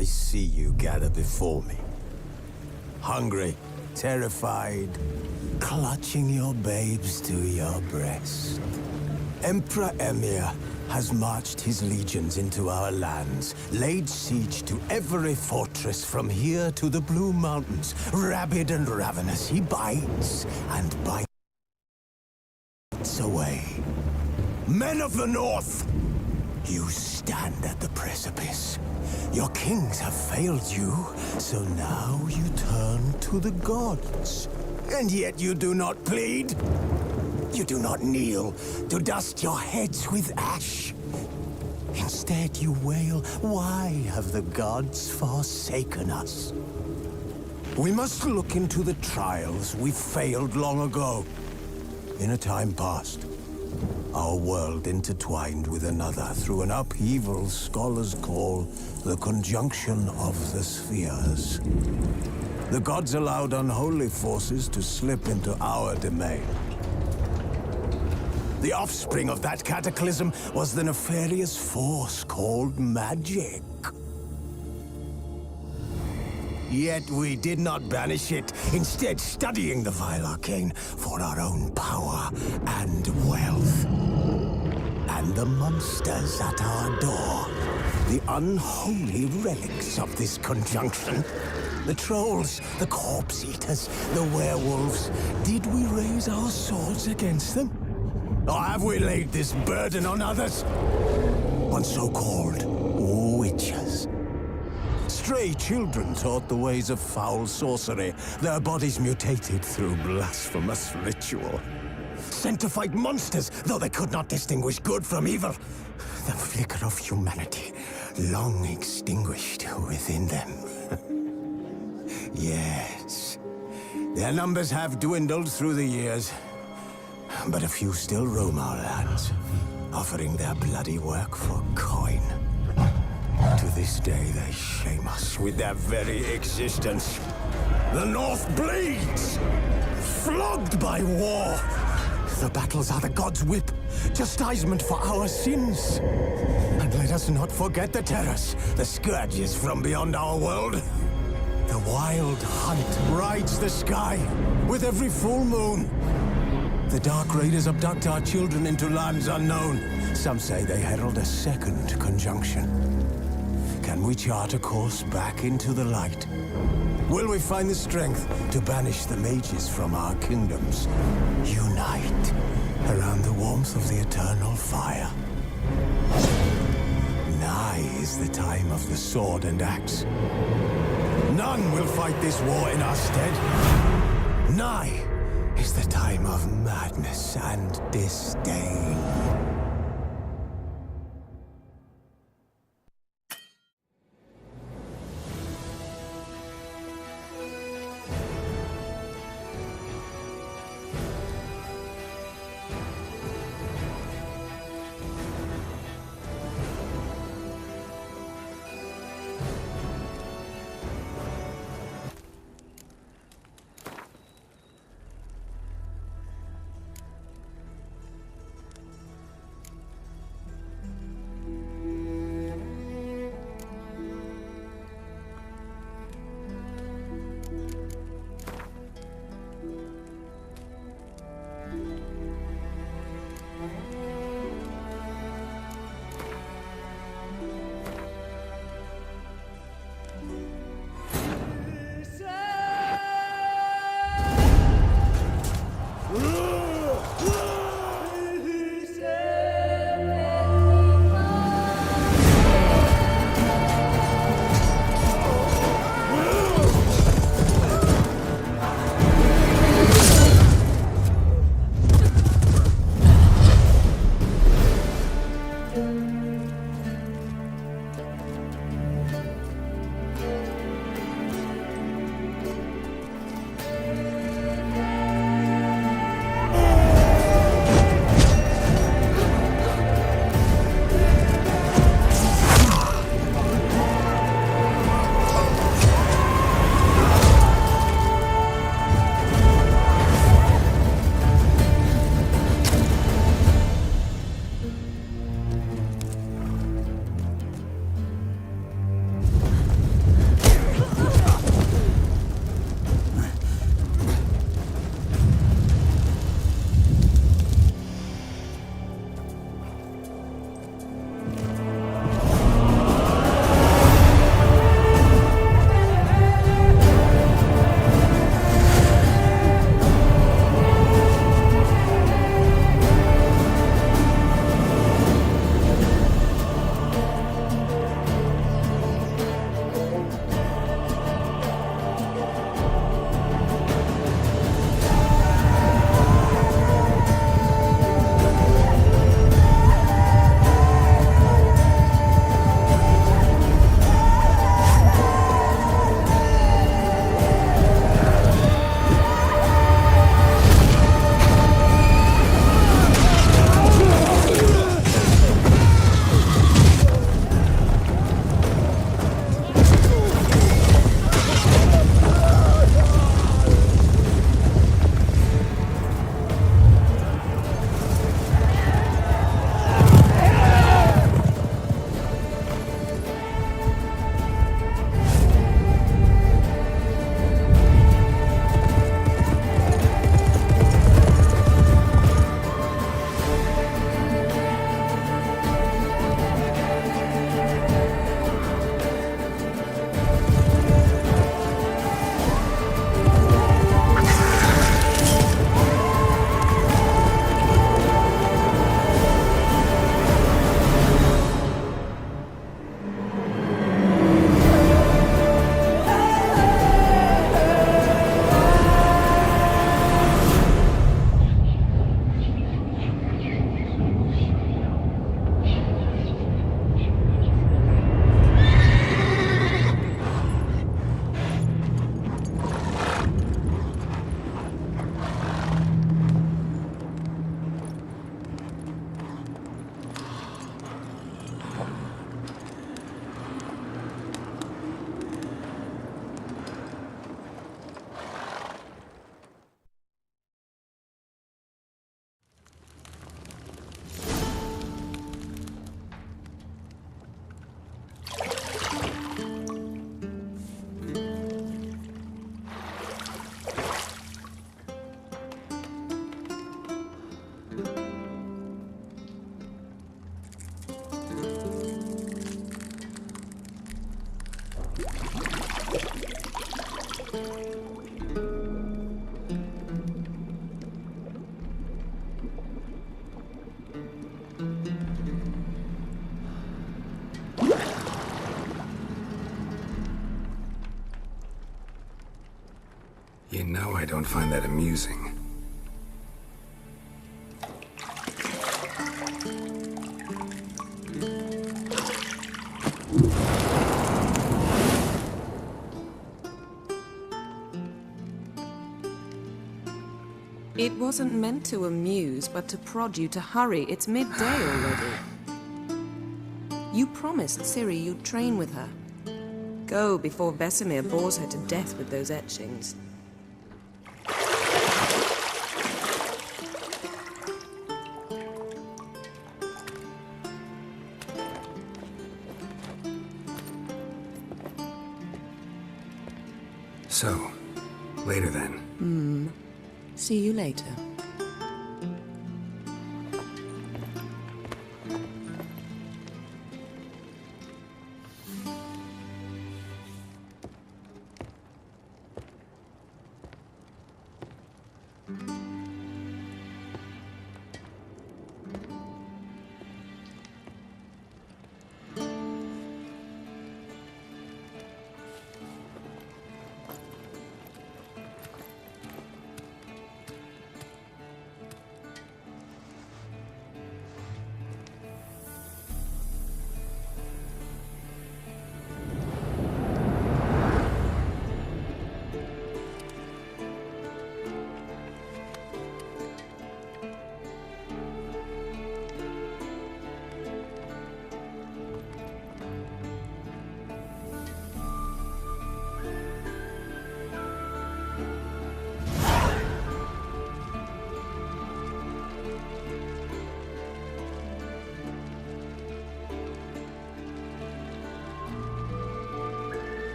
I see you gather before me. Hungry, terrified, clutching your babes to your breast. Emperor Emhyr has marched his legions into our lands, laid siege to every fortress from here to the Blue Mountains. Rabid and ravenous, he bites and bites away. Men of the North, you stand at the precipice. Your kings have failed you, so now you turn to the gods. And yet you do not plead. You do not kneel to dust your heads with ash. Instead you wail, why have the gods forsaken us? We must look into the trials we failed long ago. In a time past, our world intertwined with another through an upheaval scholars call the conjunction of the spheres. The gods allowed unholy forces to slip into our domain. The offspring of that cataclysm was the nefarious force called magic. Yet we did not banish it, instead studying the vile arcane for our own power and wealth. And the monsters at our door, the unholy relics of this conjunction. The trolls, the corpse-eaters, the werewolves. Did we raise our swords against them? Or have we laid this burden on others? On so-called witches. Stray children taught the ways of foul sorcery, their bodies mutated through blasphemous ritual. Sent to fight monsters, though they could not distinguish good from evil. The flicker of humanity, long extinguished within them. Yes, their numbers have dwindled through the years, but a few still roam our lands, offering their bloody work for coin. To this day, they shame us with their very existence. The North bleeds, flogged by war. The battles are the gods' whip, chastisement for our sins. And let us not forget the terrors, the scourges from beyond our world. The wild hunt rides the sky with every full moon. The Dark Raiders abduct our children into lands unknown. Some say they herald a second conjunction. Can we chart a course back into the light? Will we find the strength to banish the mages from our kingdoms? Unite around the warmth of the eternal fire. Nigh is the time of the sword and axe. None will fight this war in our stead. Nigh is the time of madness and disdain. I don't find that amusing. It wasn't meant to amuse, but to prod you to hurry. It's midday already. You promised Ciri you'd train with her. Go before Vesemir bores her to death with those etchings. So, later then. See you later.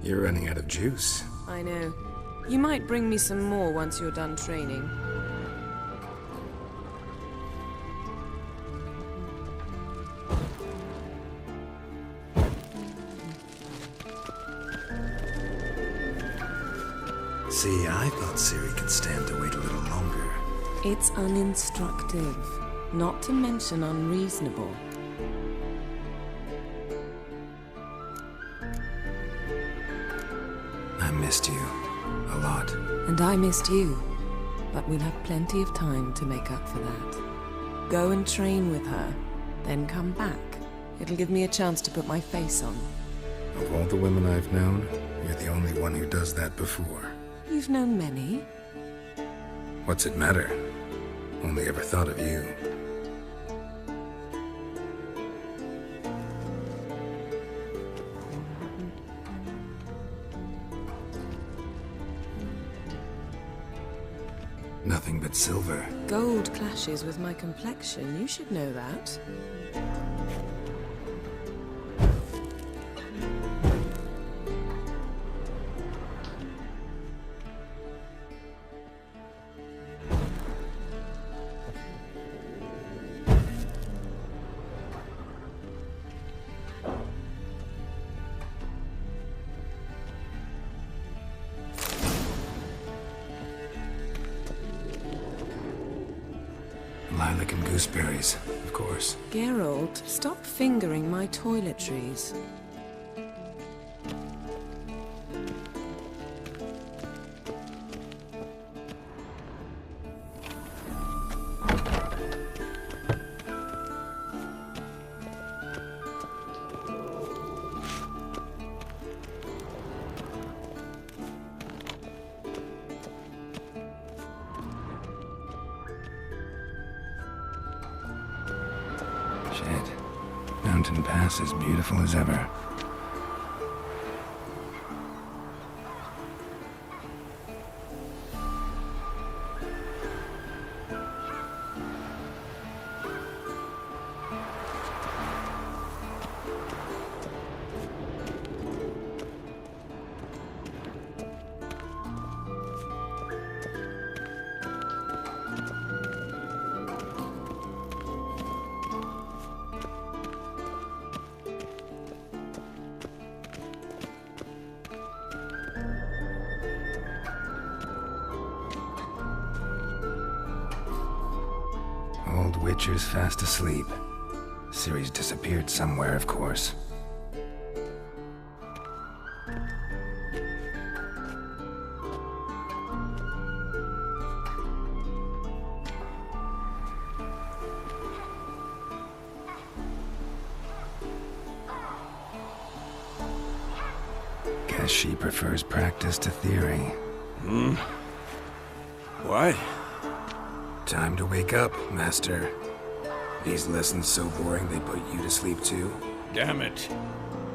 You're running out of juice. I know. You might bring me some more once you're done training. See, I thought Ciri could stand to wait a little longer. It's uninstructive, not to mention unreasonable. I missed you. A lot. And I missed you. But we'll have plenty of time to make up for that. Go and train with her, then come back. It'll give me a chance to put my face on. Of all the women I've known, you're the only one who does that before. You've known many. What's it matter? Only ever thought of you. Nothing but silver. Gold clashes with my complexion. You should know that. Lilac and gooseberries, of course. Geralt, stop fingering my toiletries. Shit. Mountain Pass is beautiful as ever. Witcher's fast asleep. Ciri's disappeared somewhere, of course. Guess she prefers practice to theory. What? Time to wake up, Master. These lessons so boring they put you to sleep too? Damn it.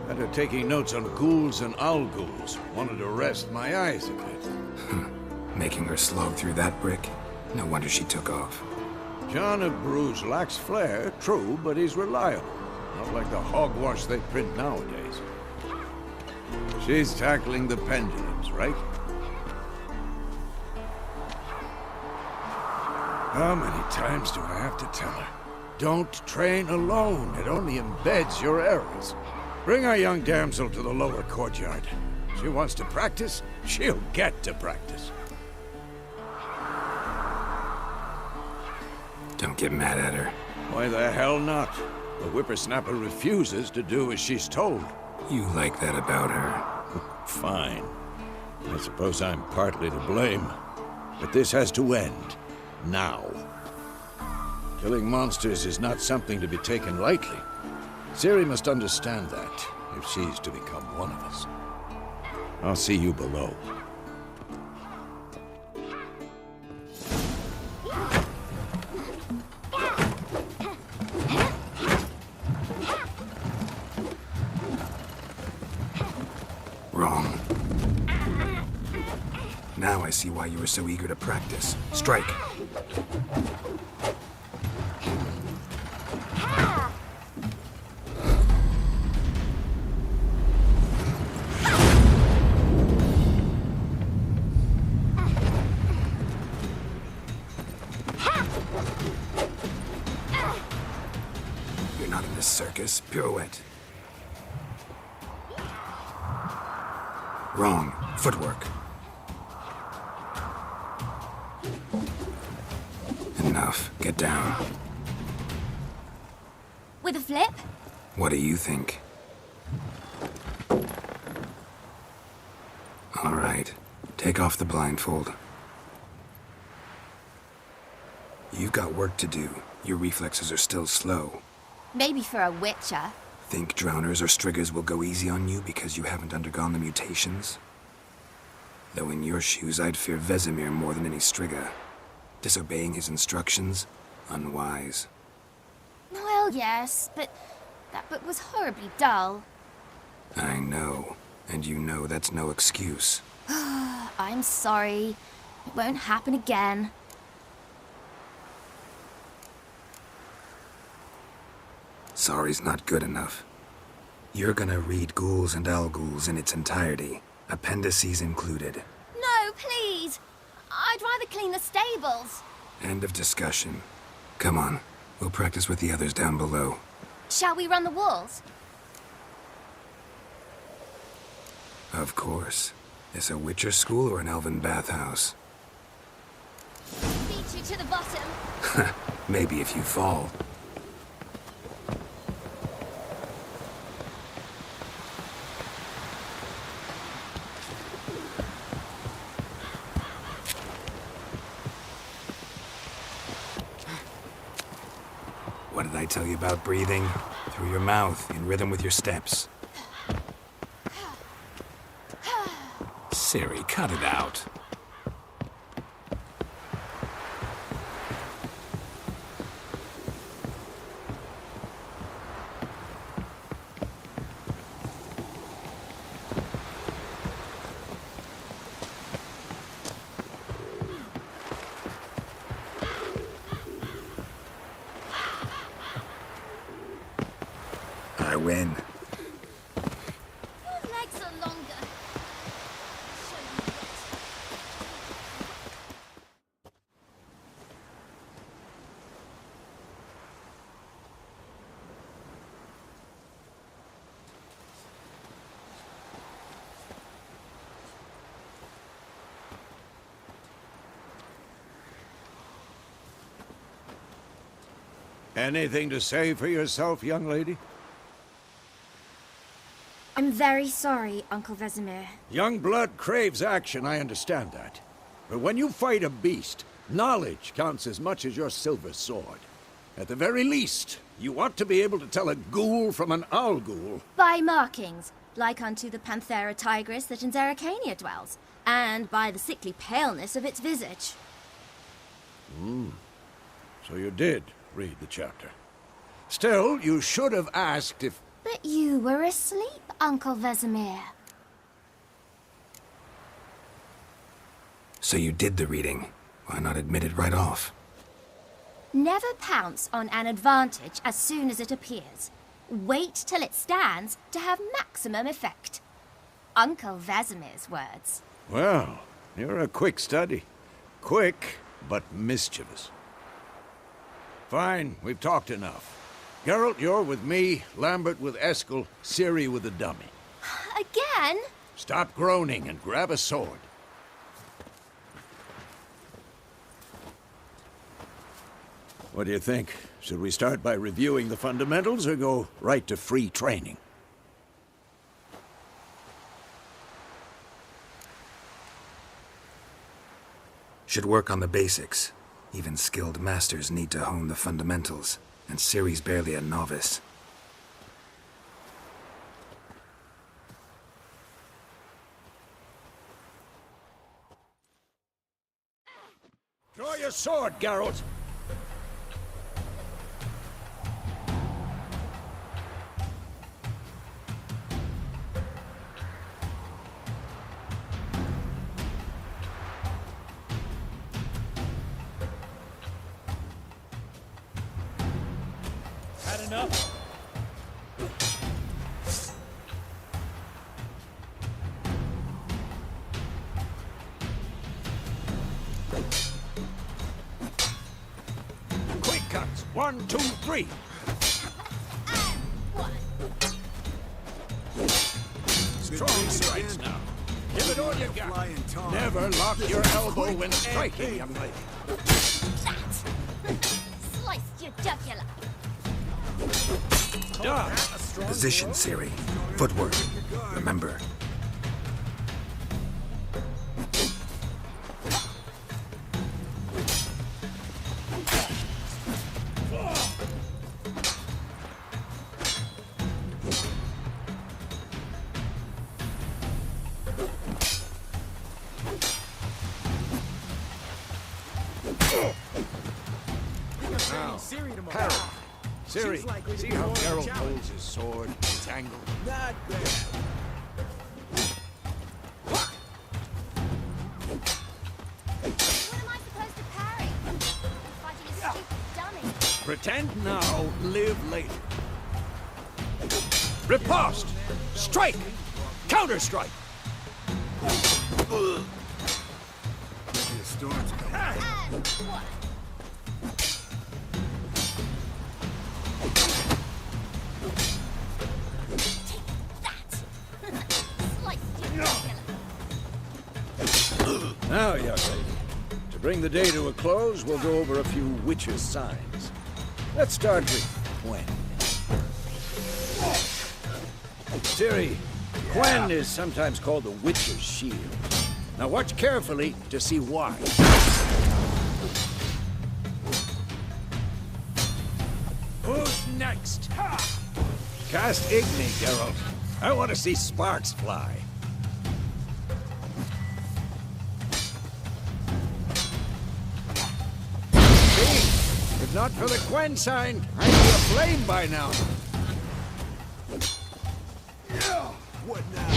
After taking notes on ghouls and owl-ghouls, wanted to rest my eyes a bit. Making her slog through that brick? No wonder she took off. John of Bruges lacks flair, true, but he's reliable. Not like the hogwash they print nowadays. She's tackling the pendulums, right? How many times do I have to tell her? Don't train alone. It only embeds your errors. Bring our young damsel to the lower courtyard. She wants to practice, she'll get to practice. Don't get mad at her. Why the hell not? The whippersnapper refuses to do as she's told. You like that about her. Fine. I suppose I'm partly to blame. But this has to end. Now. Killing monsters is not something to be taken lightly. Ciri must understand that, if she's to become one of us. I'll see you below. Wrong. Now I see why you were so eager to practice. Strike. You're not in this circus. Pirouette. Wrong. Footwork. Enough. Get down. With a flip? What do you think? All right. Take off the blindfold. You've got work to do. Your reflexes are still slow. Maybe for a witcher. Think drowners or striggers will go easy on you because you haven't undergone the mutations? Though in your shoes, I'd fear Vesemir more than any strigger. Disobeying his instructions? Unwise. Well, yes, but that book was horribly dull. I know. And you know that's no excuse. I'm sorry. It won't happen again. Sorry's not good enough. You're gonna read Ghouls and Owl-Ghouls in its entirety, appendices included. No, please! I'd rather clean the stables. End of discussion. Come on, we'll practice with the others down below. Shall we run the walls? Of course. Is a Witcher school or an elven bathhouse? Beat you to the bottom. Maybe if you fall. What did I tell you about breathing? Through your mouth, in rhythm with your steps. Ciri, cut it out. I win. Your legs are longer. Show you what. Anything to say for yourself, young lady? I'm very sorry, Uncle Vesemir. Young blood craves action, I understand that. But when you fight a beast, knowledge counts as much as your silver sword. At the very least, you ought to be able to tell a ghoul from an owl ghoul. By markings, like unto the Panthera tigris that in Zerrikania dwells, and by the sickly paleness of its visage. So you did read the chapter. Still, you should have asked if... But you were asleep, Uncle Vesemir. So you did the reading. Why not admit it right off? Never pounce on an advantage as soon as it appears. Wait till it stands to have maximum effect. Uncle Vesemir's words. Well, you're a quick study. Quick, but mischievous. Fine, we've talked enough. Geralt, you're with me, Lambert with Eskel, Ciri with the dummy. Again? Stop groaning and grab a sword. What do you think? Should we start by reviewing the fundamentals or go right to free training? Should work on the basics. Even skilled masters need to hone the fundamentals, and Ciri's barely a novice. Draw your sword, Geralt! Had enough? Quick cuts! 1, 2, 3! Strong strikes now. Give it all you got. Never lock your elbow when striking, young lady. Sliced your jugular. Done. Position, Ciri. Footwork. Remember. Parry. Ciri, see how Geralt holds his sword? It's angled. Not bad. What am I supposed to parry? Fighting a stupid dummy. Pretend now, live later. Riposte! Strike! Counter-strike! Maybe a storm's coming. And one. Now, young lady, to bring the day to a close, we'll go over a few witches' signs. Let's start with Quen. Ciri, Quen is sometimes called the Witcher's Shield. Now watch carefully to see why. Who's next? Cast Igni, Geralt. I want to see sparks fly. See? If not for the Quen sign, I'd be aflame by now. What now?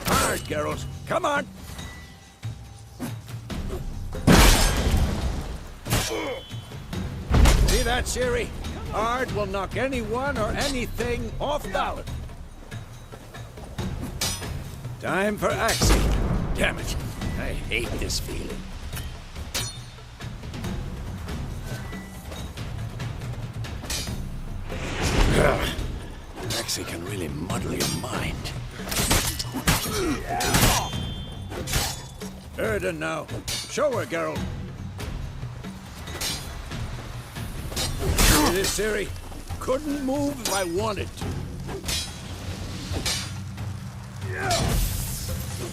Hard, Geralt. Come on. See that, Ciri? Hard will knock anyone or anything off balance. Time for axing. Damn it. I hate this feeling. Axie can really muddle your mind. Erden now. Show her, Geralt. See this, Ciri? Couldn't move if I wanted to.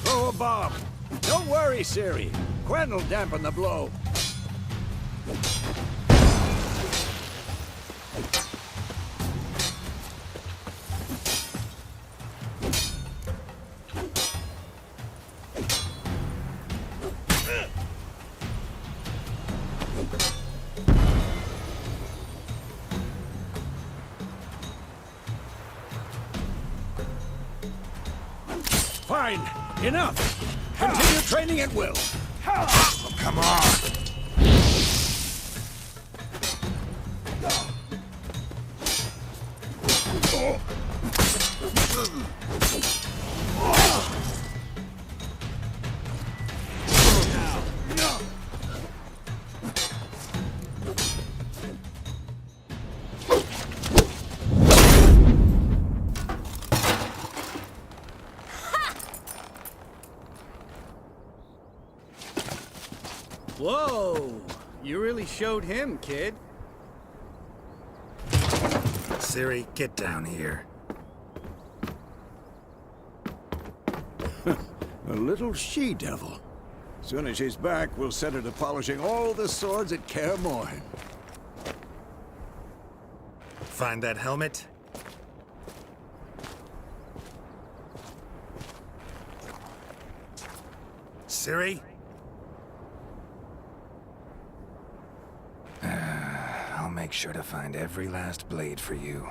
Throw a bomb. Don't worry, Ciri. Quen will dampen the blow. Fine. Enough. Continue training at will. Come on! Whoa! You really showed him, kid. Ciri, get down here. A little she-devil. Soon as she's back, we'll set her to polishing all the swords at Kaer Morhen. Find that helmet? Ciri? I'll make sure to find every last blade for you.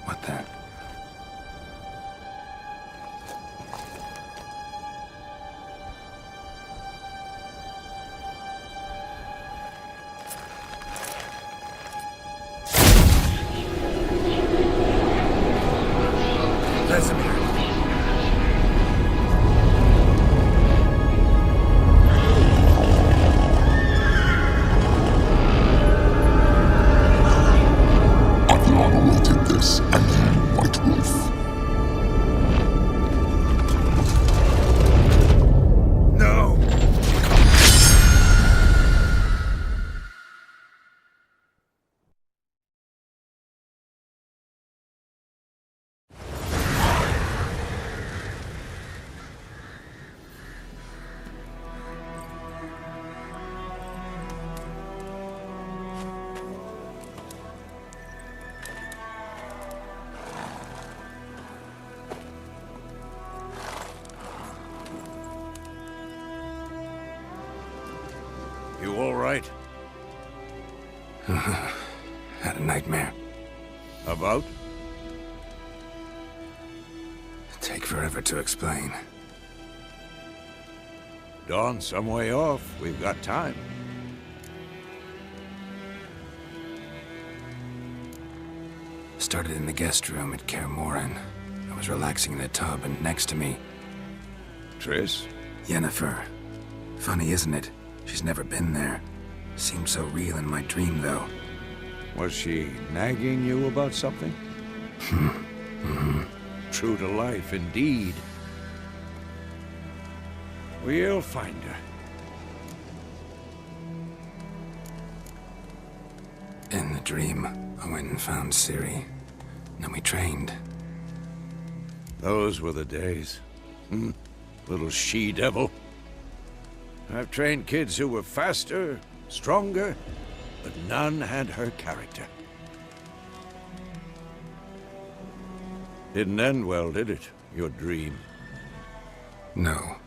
What the? Vesemir. Adriana awaited this, and you, White Wolf. No! You all right? Had a nightmare. About? Take forever to explain. Dawn's some way off. We've got time. Started in the guest room at Kaer Morhen. I was relaxing in the tub, and next to me, Triss? Yennefer. Funny, isn't it? She's never been there. Seemed so real in my dream, though. Was she nagging you about something? True to life, indeed. We'll find her. In the dream, I went and found Ciri. Then we trained. Those were the days. Little she-devil. I've trained kids who were faster, stronger, but none had her character. Didn't end well, did it? Your dream? No.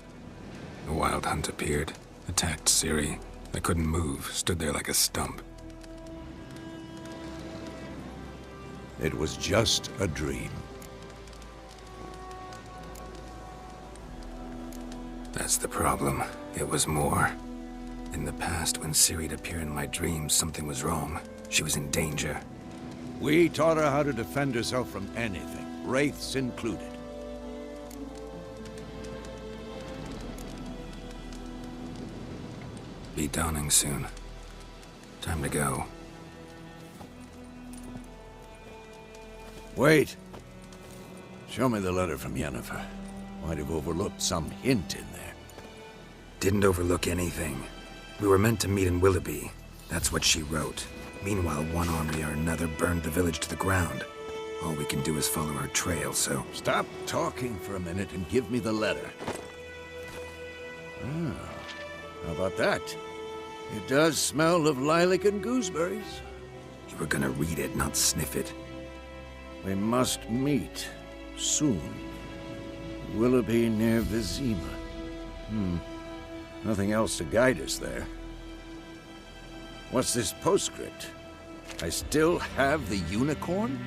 The Wild Hunt appeared, attacked Ciri. I couldn't move, stood there like a stump. It was just a dream. That's the problem. It was more. In the past, when Ciri'd appear in my dreams, something was wrong. She was in danger. We taught her how to defend herself from anything, wraiths included. be dawning soon. Time to go. Wait. Show me the letter from Yennefer. Might have overlooked some hint in there. Didn't overlook anything. We were meant to meet in Willoughby. That's what she wrote. Meanwhile, one army or another burned the village to the ground. All we can do is follow our trail, so... Stop talking for a minute and give me the letter. Ah, how about that? It does smell of lilac and gooseberries. You were gonna read it, not sniff it. We must meet soon. Willoughby near Vizima. Nothing else to guide us there. What's this postscript? I still have the unicorn?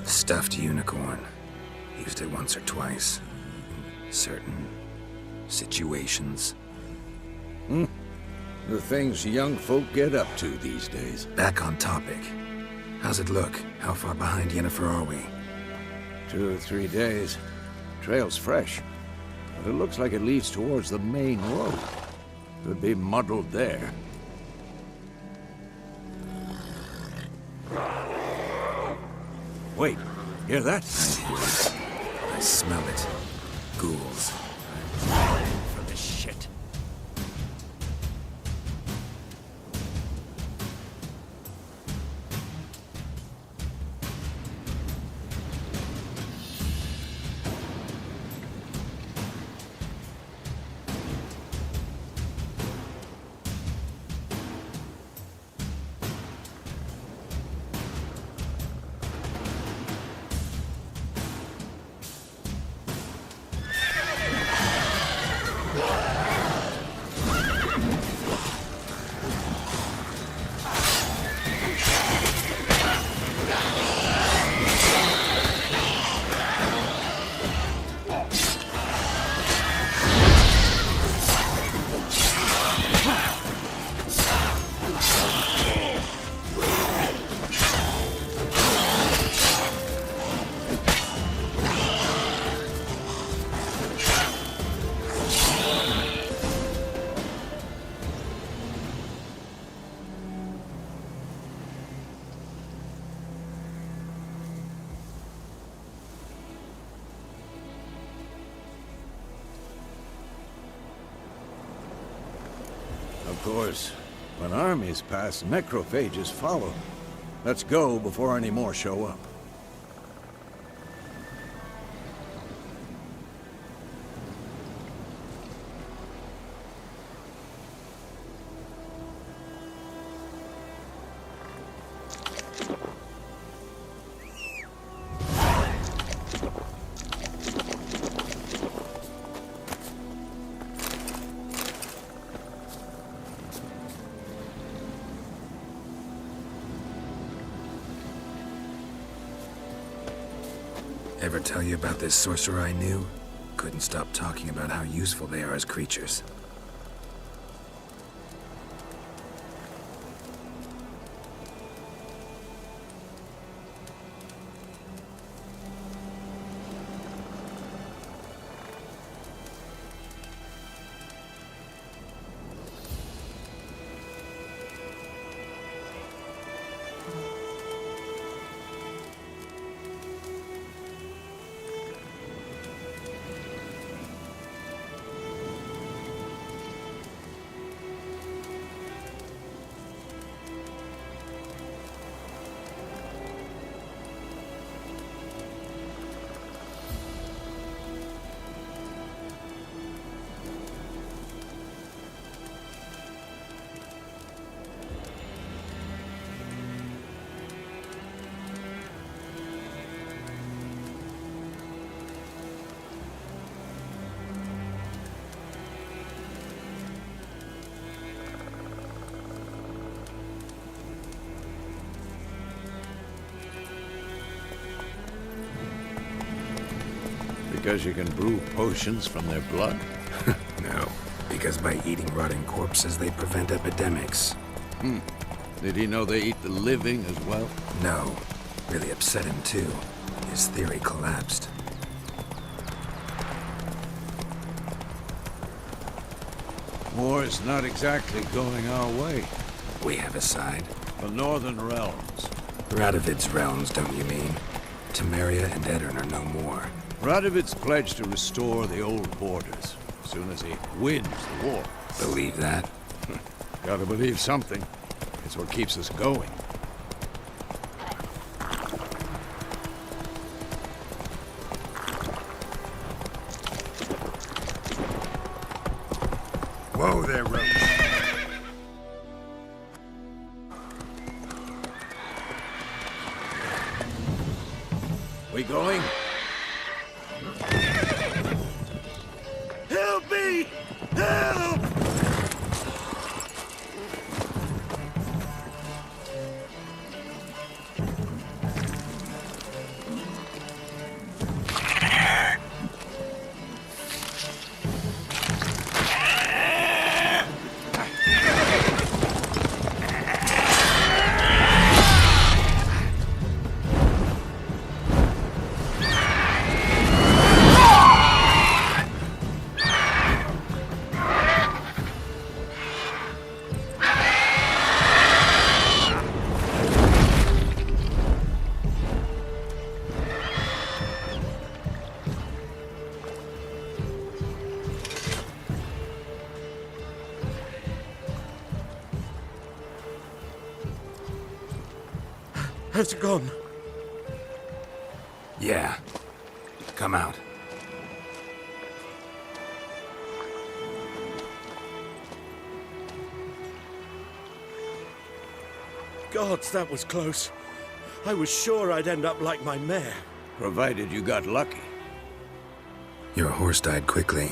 Stuffed unicorn. Used it once or twice. Certain situations. The things young folk get up to these days. Back on topic. How's it look? How far behind Yennefer are we? 2 or 3 days. Trail's fresh, but it looks like it leads towards the main road. Could be muddled there. Wait, hear that? I hear it. I smell it. Ghouls. For this shit. Of course, when armies pass, necrophages follow. Let's go before any more show up. Ever tell you about this sorcerer I knew? Couldn't stop talking about how useful they are as creatures. Because you can brew potions from their blood? No, because by eating rotting corpses, they prevent epidemics. Did he know they eat the living as well? No, really upset him too. His theory collapsed. War's not exactly going our way. We have a side. The Northern Realms. Radovid's realms, don't you mean? Temeria and Edirn are no more. Radovid's pledged to restore the old borders as soon as he wins the war. Believe that? Gotta believe something. It's what keeps us going. Whoa there, Roach. We going? Help me! Help! Has it gone? Yeah. Come out. Gods, that was close. I was sure I'd end up like my mare. Provided you got lucky. Your horse died quickly,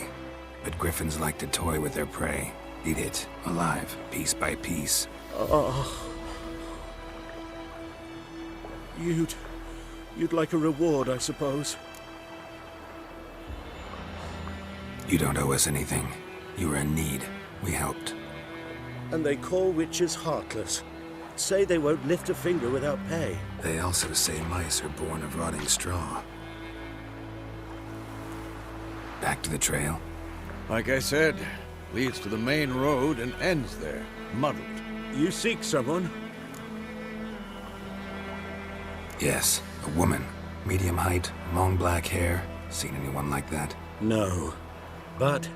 but griffins like to toy with their prey. Eat it, alive, piece by piece. You'd like a reward, I suppose. You don't owe us anything. You were in need. We helped. And they call witches heartless. Say they won't lift a finger without pay. They also say mice are born of rotting straw. Back to the trail? Like I said, leads to the main road and ends there, muddled. You seek someone? Yes, a woman. Medium height, long black hair. Seen anyone like that? No. But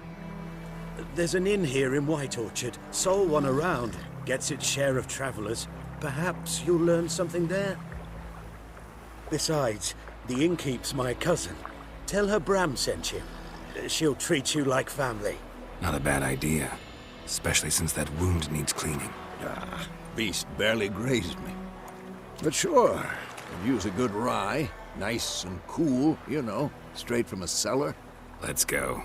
there's an inn here in White Orchard. Sole one around. Gets its share of travelers. Perhaps you'll learn something there? Besides, the innkeep's my cousin. Tell her Bram sent you. She'll treat you like family. Not a bad idea. Especially since that wound needs cleaning. Beast barely grazed me. But sure, could use a good rye. Nice and cool, you know, straight from a cellar. Let's go.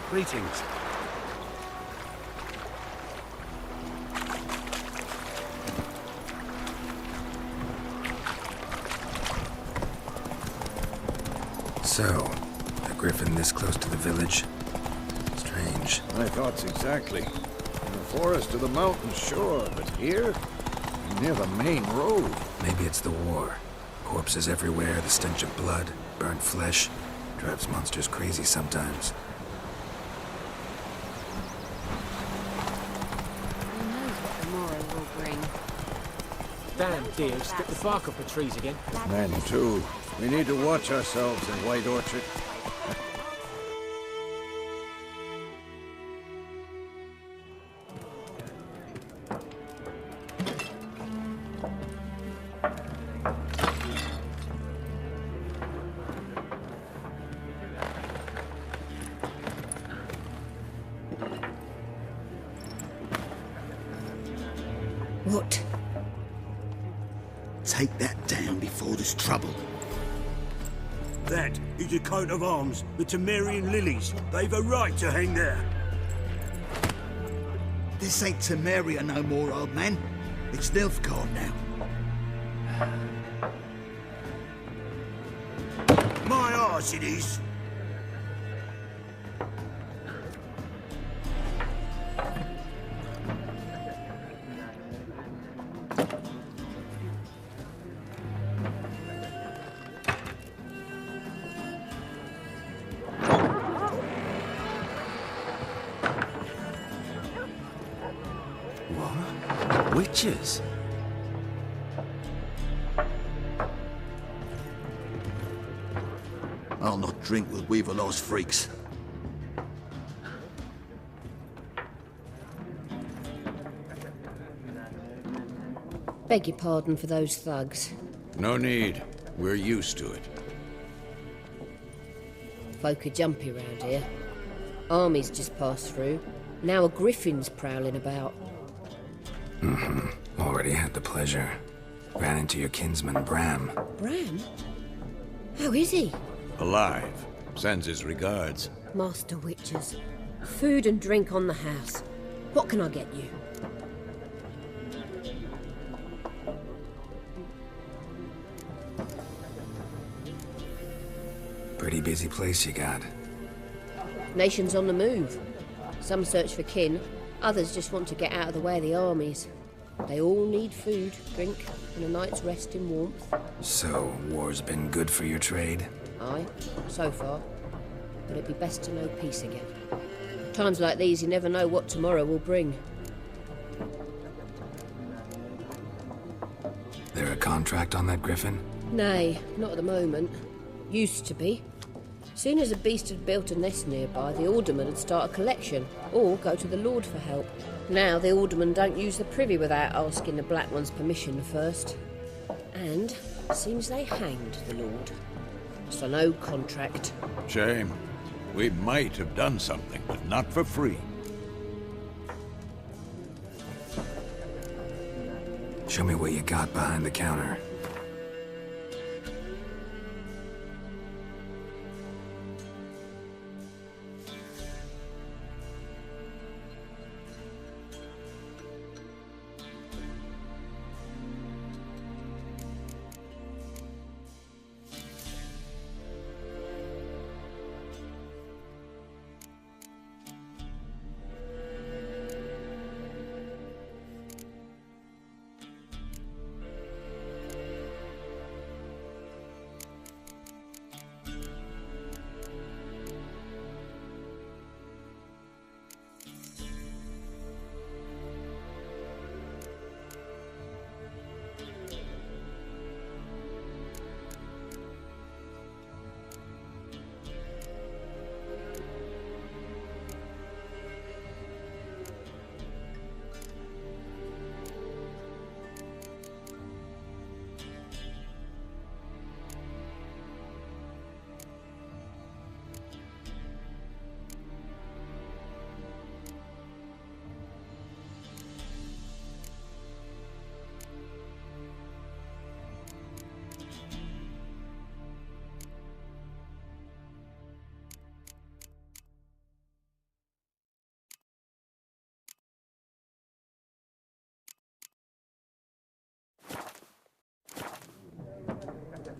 Greetings. So, a griffin this close to the village? Strange. My thoughts exactly. In the forest or the mountains, sure, but here? Near the main road. Maybe it's the war. Corpses everywhere, the stench of blood, burnt flesh. Drives monsters crazy sometimes. Who knows what the morrow will bring? Damn deers, get the bark off the trees again. Men, too. We need to watch ourselves in White Orchard. What? Take that down before there's trouble. That is a coat of arms, the Temerian lilies. They've a right to hang there. This ain't Temeria no more, old man. It's Nilfgaard now. My arse it is. Witches? I'll not drink with Weaverlaw's freaks. Beg your pardon for those thugs. No need. We're used to it. Folk are jumpy round here. Armies just passed through. Now a griffin's prowling about. Already had the pleasure. Ran into your kinsman, Bram. Bram? How is he? Alive. Sends his regards. Master Witches. Food and drink on the house. What can I get you? Pretty busy place you got. Nations on the move. Some search for kin, others just want to get out of the way of the armies. They all need food, drink, and a night's rest in warmth. So, war's been good for your trade? Aye, so far. But it'd be best to know peace again. Times like these, you never know what tomorrow will bring. There a contract on that griffin? Nay, not at the moment. Used to be. Soon as a beast had built a nest nearby, the alderman would start a collection, or go to the Lord for help. Now the aldermen don't use the privy without asking the Black One's permission first. And seems they hanged the Lord. So no contract. Shame. We might have done something, but not for free. Show me what you got behind the counter.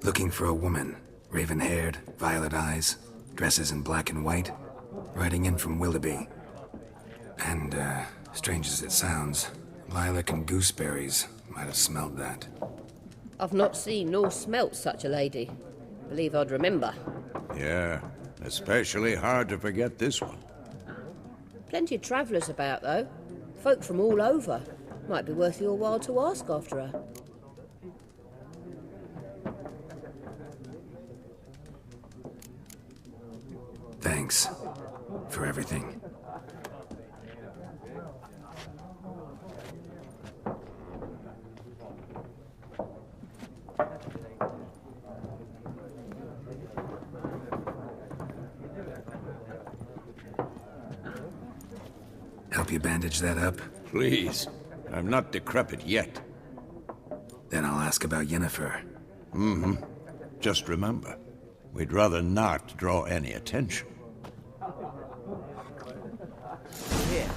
Looking for a woman. Raven-haired, violet eyes, dresses in black and white. Riding in from Willoughby. And, strange as it sounds, lilac and gooseberries might have smelled that. I've not seen nor smelt such a lady. Believe I'd remember. Yeah, especially hard to forget this one. Plenty of travellers about, though. Folk from all over. Might be worth your while to ask after her. Thanks for everything. Help you bandage that up? Please. I'm not decrepit yet. Then I'll ask about Yennefer. Mm-hmm. Just remember, we'd rather not draw any attention. Here,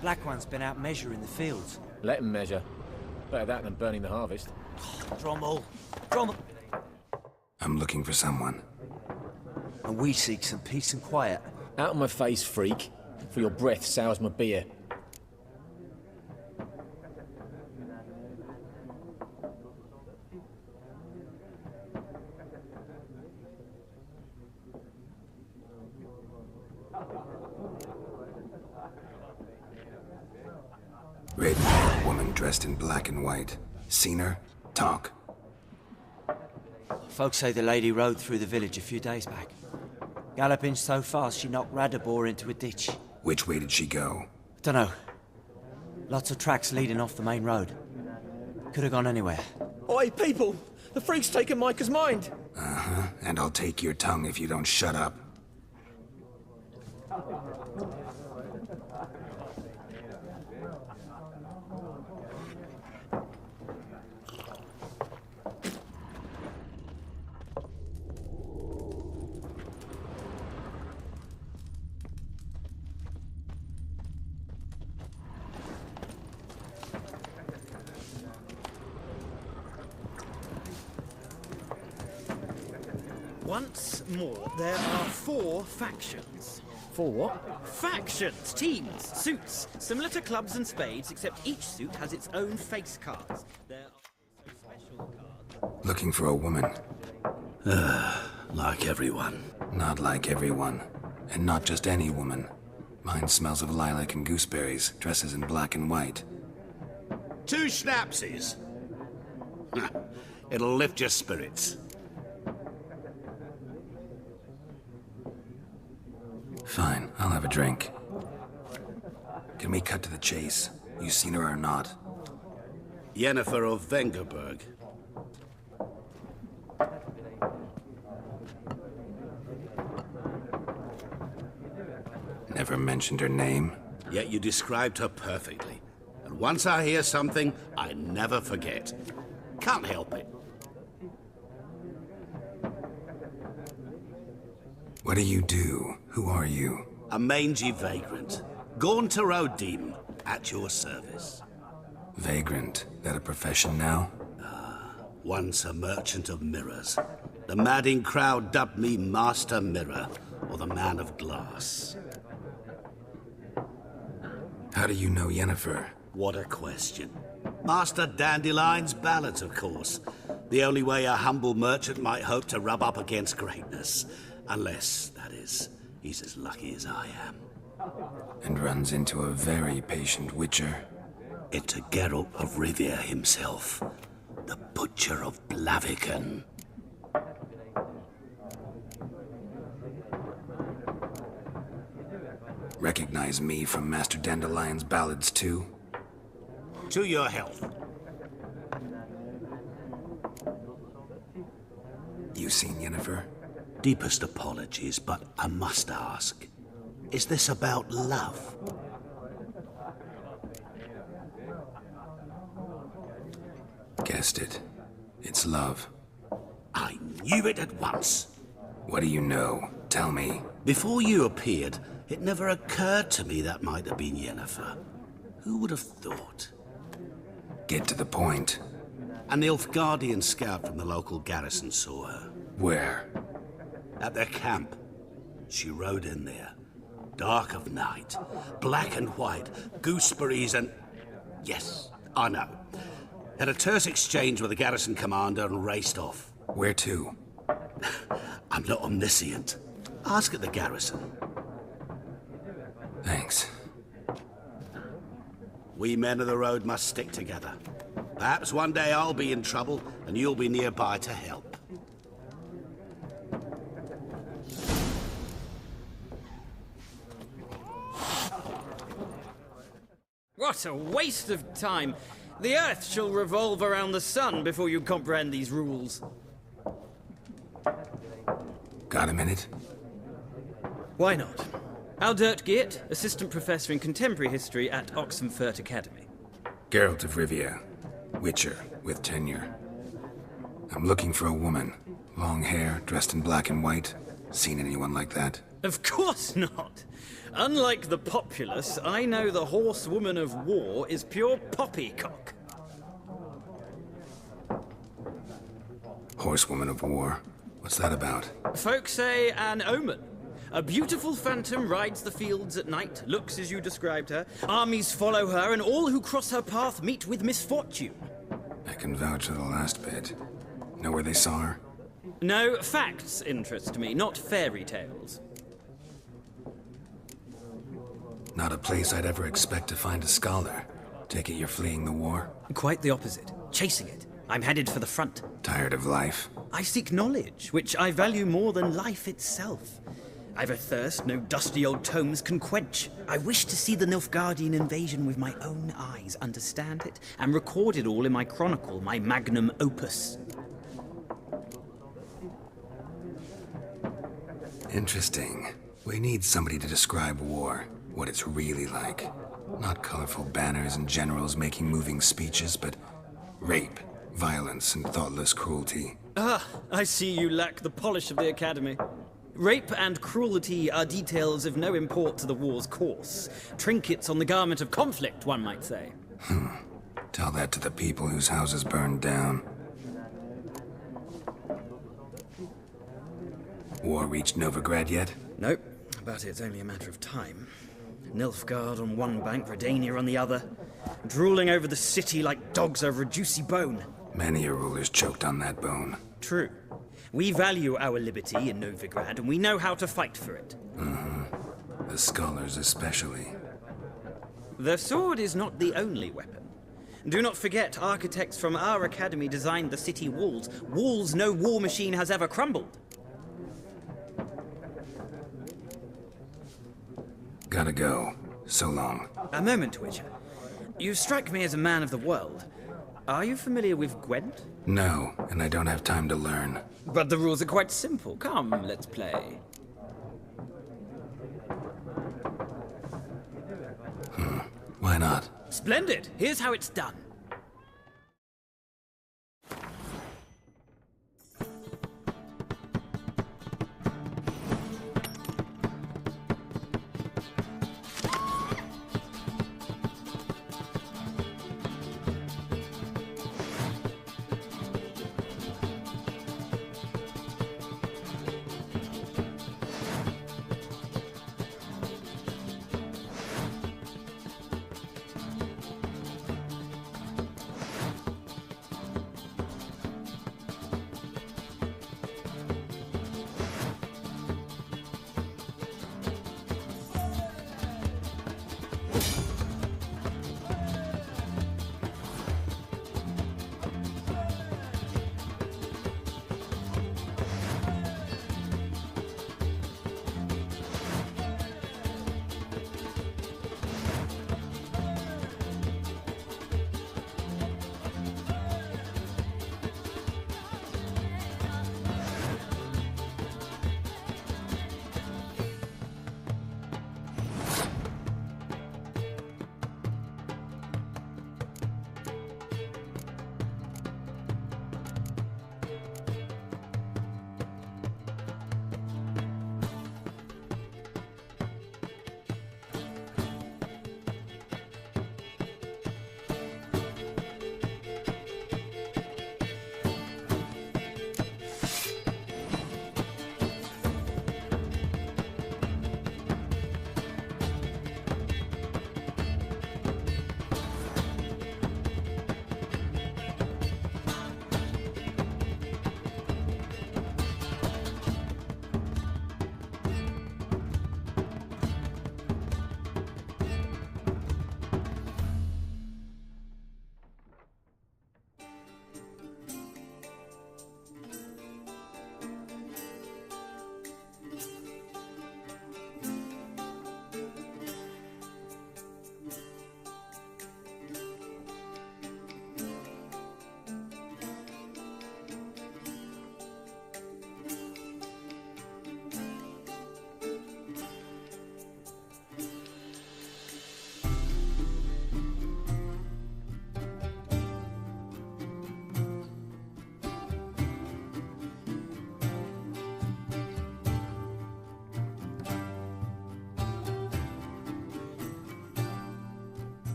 Black One's been out measuring the fields. Let him measure. Better that than burning the harvest. Drommel! Drommel! I'm looking for someone. And we seek some peace and quiet. Out of my face, freak. For your breath sours my beer. Raven, woman. dressed in black and white. Seen her? Talk. Folks say the lady rode through the village a few days back. Galloping so fast she knocked Radabor into a ditch. Which way did she go? Dunno. Lots of tracks leading off the main road. Could have gone anywhere. Oi, people! The freak's taken Micah's mind! Uh-huh. And I'll take your tongue if you don't shut up. Once more, there are 4 factions. 4 what? Factions, teams, suits, similar to clubs and spades, except each suit has its own face cards. There are also special cards. Looking for a woman. Like everyone. Not like everyone. And not just any woman. Mine smells of lilac and gooseberries, dresses in black and white. 2 schnapsies. It'll lift your spirits. Fine, I'll have a drink. Can we cut to the chase? You seen her or not? Yennefer of Vengerberg. Never mentioned her name. Yet you described her perfectly. And once I hear something, I never forget. Can't help it. What do you do? Who are you? A mangy vagrant. Gone to Rodim, at your service. Vagrant. That a profession now? Once a merchant of mirrors. The madding crowd dubbed me Master Mirror, or the Man of Glass. How do you know Yennefer? What a question. Master Dandelion's ballads, of course. The only way a humble merchant might hope to rub up against greatness. Unless, that is, he's as lucky as I am. And runs into a very patient witcher. Into Geralt of Rivia himself. The Butcher of Blaviken. Recognize me from Master Dandelion's ballads, too? To your health. You seen Yennefer? Deepest apologies, but I must ask. Is this about love? Guessed it. It's love. I knew it at once. What do you know? Tell me. Before you appeared, it never occurred to me that might have been Yennefer. Who would have thought? Get to the point. A Nilfgaardian scout from the local garrison saw her. Where? At their camp. She rode in there. Dark of night. Black and white. Gooseberries and... Yes, I know. Had a terse exchange with the garrison commander and raced off. Where to? I'm not omniscient. Ask at the garrison. Thanks. We men of the road must stick together. Perhaps one day I'll be in trouble and you'll be nearby to help. What a waste of time! The Earth shall revolve around the sun before you comprehend these rules. Got a minute? Why not? Aldert Geert, Assistant Professor in Contemporary History at Oxenfurt Academy. Geralt of Rivia. Witcher, with tenure. I'm looking for a woman. Long hair, dressed in black and white. Seen anyone like that? Of course not! Unlike the populace, I know the horsewoman of war is pure poppycock. Horsewoman of war? What's that about? Folks say an omen. A beautiful phantom rides the fields at night, looks as you described her. Armies follow her, and all who cross her path meet with misfortune. I can vouch for the last bit. Know where they saw her? No, facts interest me, not fairy tales. Not a place I'd ever expect to find a scholar. Take it you're fleeing the war? Quite the opposite. Chasing it. I'm headed for the front. Tired of life? I seek knowledge, which I value more than life itself. I've a thirst no dusty old tomes can quench. I wish to see the Nilfgaardian invasion with my own eyes, understand it, and record it all in my chronicle, my magnum opus. Interesting. We need somebody to describe war, what it's really like. Not colorful banners and generals making moving speeches, but rape, violence, and thoughtless cruelty. Ah, I see you lack the polish of the Academy. Rape and cruelty are details of no import to the war's course. Trinkets on the garment of conflict, one might say. Tell that to the people whose houses burned down. War reached Novigrad yet? Nope, but it's only a matter of time. Nilfgaard on one bank, Redania on the other, drooling over the city like dogs over a juicy bone. Many a ruler's choked on that bone. True. We value our liberty in Novigrad, and we know how to fight for it. The scholars especially. The sword is not the only weapon. Do not forget, architects from our academy designed the city walls. Walls no war machine has ever crumbled. Gotta go. So long. A moment, Witcher. You strike me as a man of the world. Are you familiar with Gwent? No, and I don't have time to learn. But the rules are quite simple. Come, let's play. Why not? Splendid! Here's how it's done.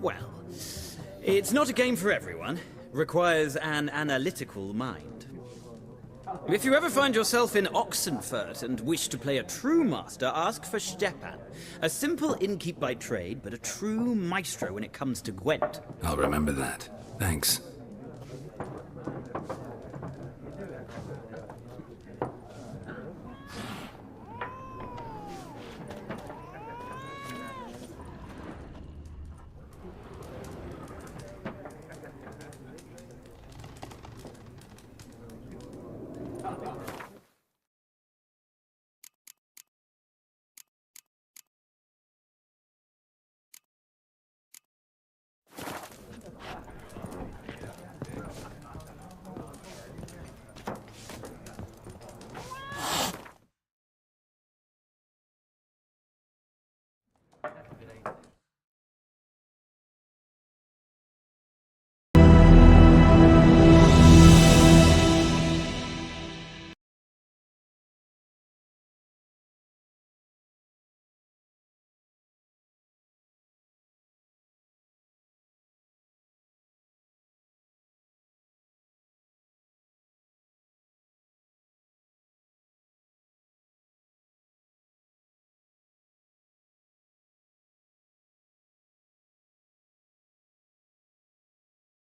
Well, it's not a game for everyone. Requires an analytical mind. If you ever find yourself in Oxenfurt and wish to play a true master, ask for Stepan. A simple innkeep by trade, but a true maestro when it comes to Gwent. I'll remember that. Thanks.